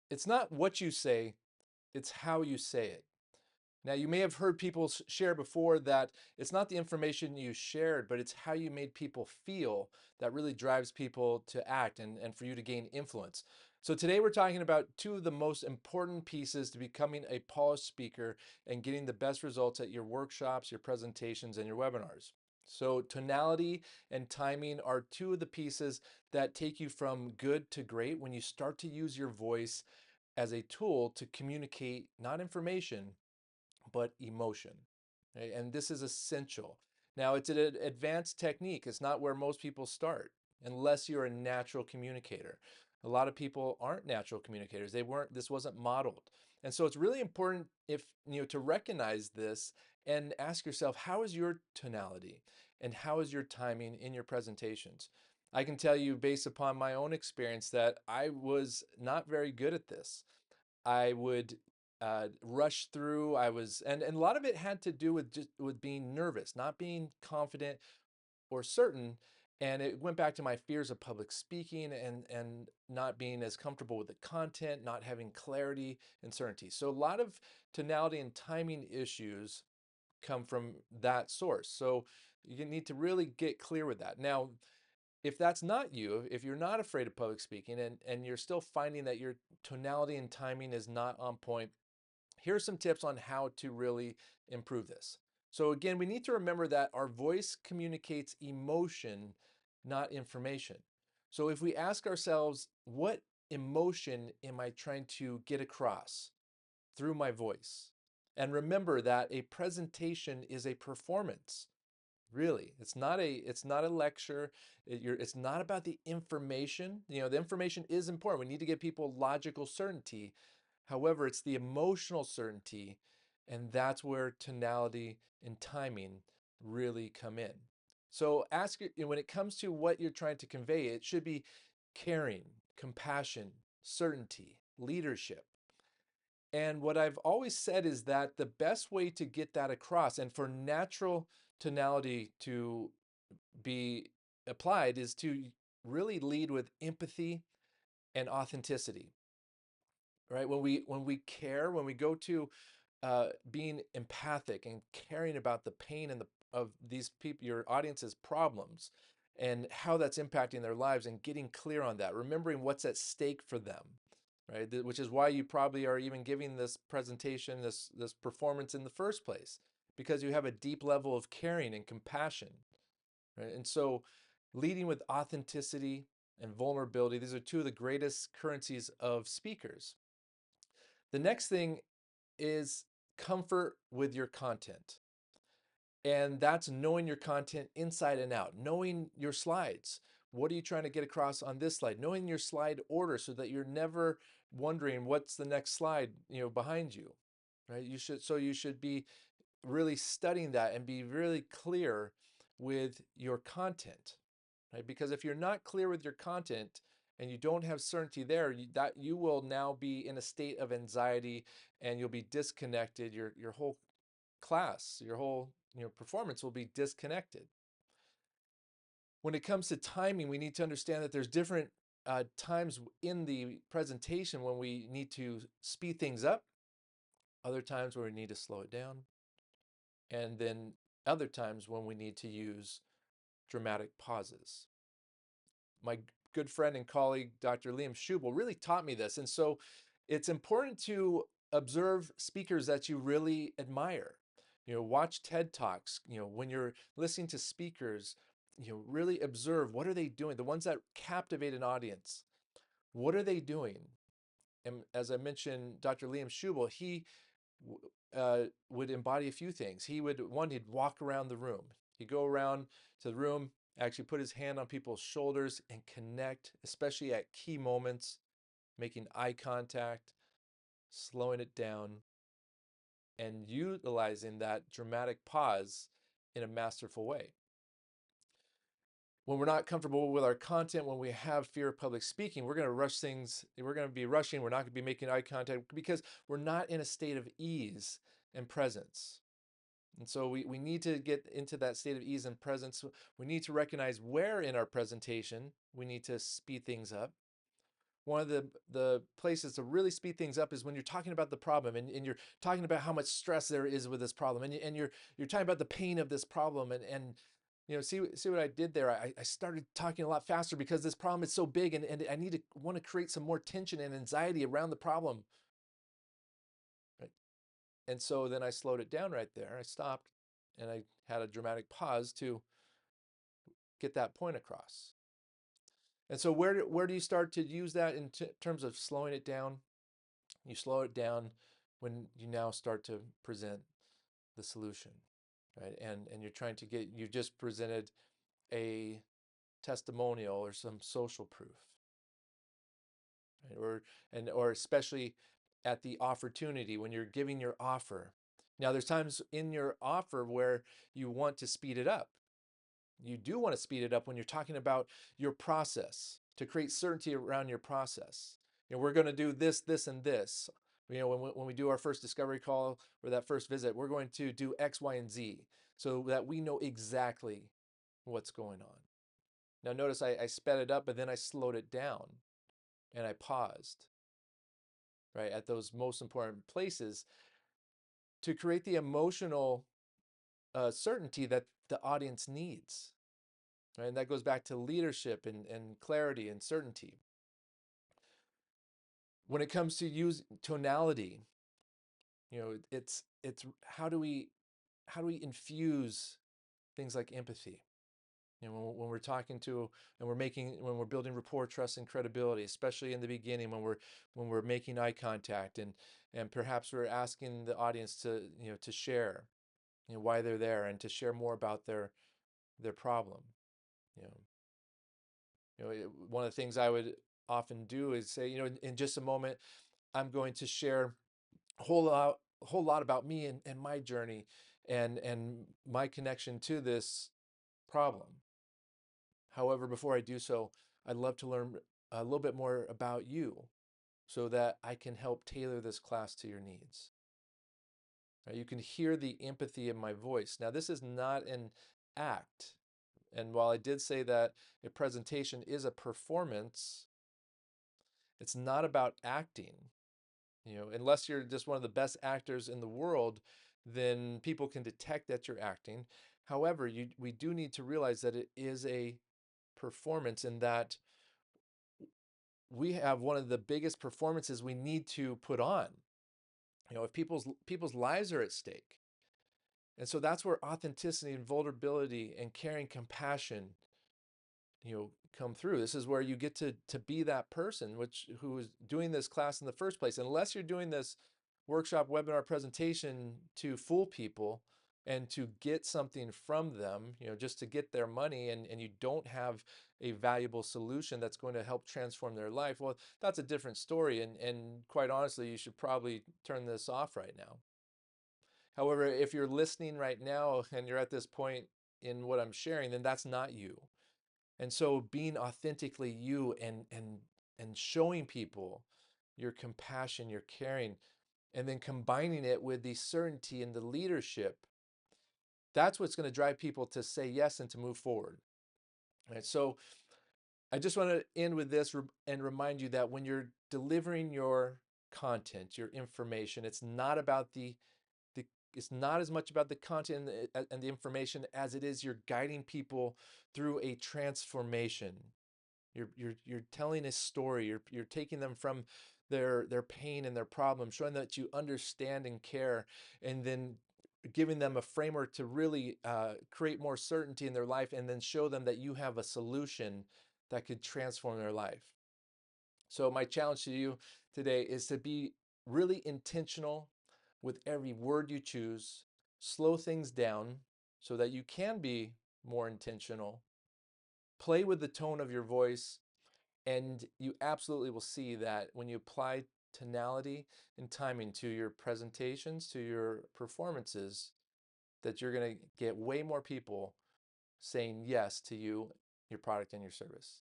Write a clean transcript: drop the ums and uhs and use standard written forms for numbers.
It's not what you say, it's how you say it. Now, you may have heard people share before that it's not the information you shared, but it's how you made people feel that really drives people to act and for you to gain influence. So, today we're talking about two of the most important pieces to becoming a polished speaker and getting the best results at your workshops, your presentations, and your webinars. So, tonality and timing are two of the pieces that take you from good to great when you start to use your voice as a tool to communicate not information but emotion. Okay? And this is essential. Now, it's an advanced technique. It's not where most people start unless you're a natural communicator. A lot of people aren't natural communicators. This wasn't modeled. And so it's really important to recognize this and ask yourself, how is your tonality and how is your timing in your presentations? I can tell you based upon my own experience that I was not very good at this. I would rush through. And a lot of it had to do with just with being nervous, not being confident or certain. And it went back to my fears of public speaking and not being as comfortable with the content, not having clarity and certainty. So a lot of tonality and timing issues come from that source. So you need to really get clear with that. Now, if that's not you, if you're not afraid of public speaking and you're still finding that your tonality and timing is not on point, here are some tips on how to really improve this. So, again, we need to remember that our voice communicates emotion, not information. So, if we ask ourselves, what emotion am I trying to get across through my voice? And remember that a presentation is a performance. Really, it's not a lecture. It's not about the information. The information is important. We need to give people logical certainty. However, it's the emotional certainty, and that's where tonality and timing really come in. So when it comes to what you're trying to convey, it should be caring, compassion, certainty, leadership. And what I've always said is that the best way to get that across and for natural tonality to be applied is to really lead with empathy and authenticity, right? When we care, when we go to being empathic and caring about the pain of these people, your audience's problems, and how that's impacting their lives, and getting clear on that, remembering what's at stake for them, right? Which is why you probably are even giving this presentation, this performance in the first place, because you have a deep level of caring and compassion, right? And so, leading with authenticity and vulnerability, these are two of the greatest currencies of speakers. The next thing is comfort with your content. And that's knowing your content inside and out, knowing your slides. What are you trying to get across on this slide? Knowing your slide order so that you're never wondering what's the next slide, behind you, right? You should be really studying that and be really clear with your content, right? Because if you're not clear with your content and you don't have certainty there, that you will now be in a state of anxiety and you'll be disconnected. Your whole class, your whole performance will be disconnected. When it comes to timing, we need to understand that there's different times in the presentation when we need to speed things up, other times where we need to slow it down, and then other times when we need to use dramatic pauses. My good friend and colleague, Dr. Liam Schubel, really taught me this. And so it's important to observe speakers that you really admire. Watch TED Talks. When you're listening to speakers, really observe what are they doing? The ones that captivate an audience. What are they doing? And as I mentioned, Dr. Liam Schubel, he would embody a few things. He'd walk around the room. He'd go around to the room, actually put his hand on people's shoulders and connect, especially at key moments, making eye contact, slowing it down, and utilizing that dramatic pause in a masterful way. When we're not comfortable with our content, when we have fear of public speaking, we're going to rush things. We're going to be rushing. We're not going to be making eye contact because we're not in a state of ease and presence. And so we need to get into that state of ease and presence. We need to recognize where in our presentation we need to speed things up, one of the places to really speed things up is when you're talking about the problem, and you're talking about how much stress there is with this problem, and you're talking about the pain of this problem, and see what I did there. I started talking a lot faster because this problem is so big, and I need to want to create some more tension and anxiety around the problem. Right? And so then I slowed it down right there. I stopped and I had a dramatic pause to get that point across. And so where do you start to use that in terms of slowing it down? You slow it down when you now start to present the solution, right? And you're trying to you've just presented a testimonial or some social proof, right? Or especially at the opportunity when you're giving your offer. Now there's times in your offer where you want to speed it up. You do want to speed it up when you're talking about your process to create certainty around your process. We're going to do this, this, and this. When we do our first discovery call or that first visit, we're going to do X, Y, and Z so that we know exactly what's going on. Now, notice I sped it up, but then I slowed it down and I paused, right, at those most important places to create the emotional certainty that the audience needs. Right? And that goes back to leadership and clarity and certainty. When it comes to use tonality, it's how do we infuse things like empathy? When we're talking to and when we're building rapport, trust, and credibility, especially in the beginning when we're making eye contact and perhaps we're asking the audience to share why they're there and to share more about their problem. You know, one of the things I would often do is say, in just a moment, I'm going to share a whole lot about me and my journey and my connection to this problem. However, before I do so, I'd love to learn a little bit more about you so that I can help tailor this class to your needs. Right? You can hear the empathy in my voice. Now, this is not an act. And while I did say that a presentation is a performance, it's not about acting. Unless you're just one of the best actors in the world, then people can detect that you're acting. However, we do need to realize that it is a performance and that we have one of the biggest performances we need to put on. If people's lives are at stake. And so that's where authenticity and vulnerability and caring compassion come through. This is where you get to be that person who is doing this class in the first place. Unless you're doing this workshop, webinar, presentation to fool people and to get something from them, just to get their money, and you don't have a valuable solution that's going to help transform their life, well, that's a different story. And quite honestly, you should probably turn this off right now. However, if you're listening right now and you're at this point in what I'm sharing, then that's not you. And so being authentically you and showing people your compassion, your caring, and then combining it with the certainty and the leadership, that's what's going to drive people to say yes and to move forward. Right? So I just want to end with this and remind you that when you're delivering your content, your information, it's not as much about the content and the information as it is you're guiding people through a transformation. You're telling a story. You're taking them from their pain and their problems, showing that you understand and care, and then giving them a framework to really create more certainty in their life, and then show them that you have a solution that could transform their life. So my challenge to you today is to be really intentional with every word you choose. Slow things down so that you can be more intentional. Play with the tone of your voice, and you absolutely will see that when you apply tonality and timing to your presentations, to your performances, that you're going to get way more people saying yes to you, your product, and your service.